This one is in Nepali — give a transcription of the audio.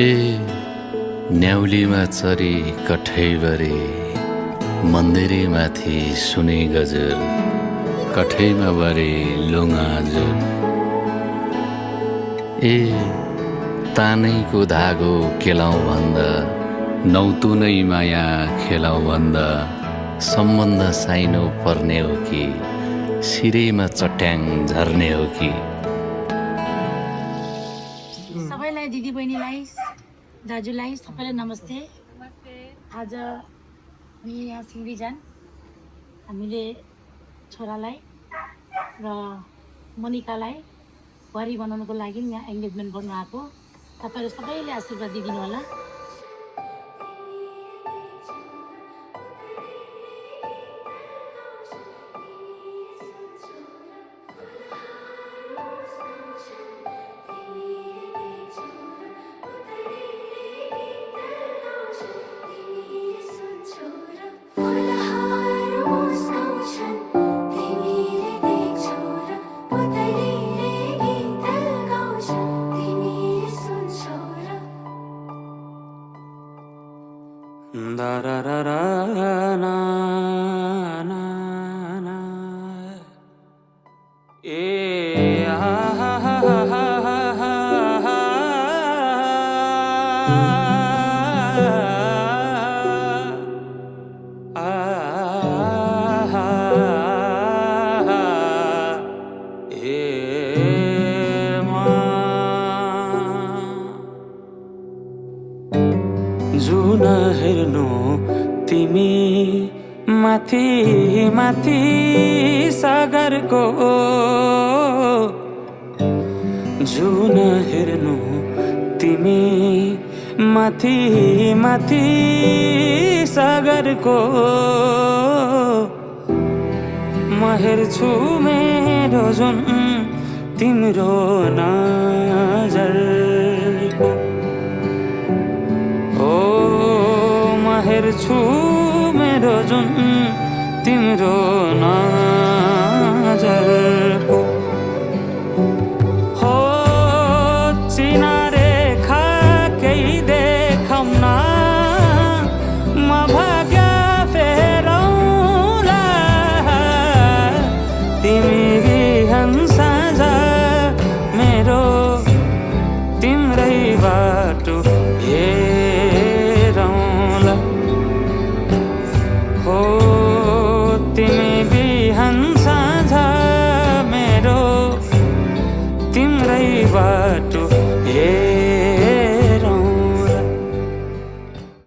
ए न्याउलीमा चरी कठैबरी मन्दिरै माथि सुने गजर कठैमा बरे लोङाजुर ए तानैको धागो केलाउँ भन्दा नौतुनै माया खेलाउँ भन्दा सम्बन्ध साइनो पर्ने हो कि सिरैमा चट्याङ झर्ने हो कि। सबैलाई दिदी बहिनीलाई दाजुलाई सबैलाई नमस्ते। आज हामी यहाँ सिङ्गीजान हामीले छोरालाई र मोनिकालाई बुहारी बनाउनको लागि यहाँ एङ्गेजमेन्ट गर्नु आएको। तपाईँहरू सबैले आशीर्वाद दिदिनु होला। जुन हेर्नु तिमी माथि माथि सागरको जुन हेर्नु तिमी माथि माथि सागरको म हेर्छु मेरो जुन तिम्रो नजरको हेर्छु मेरो जुन तिम्रो नजर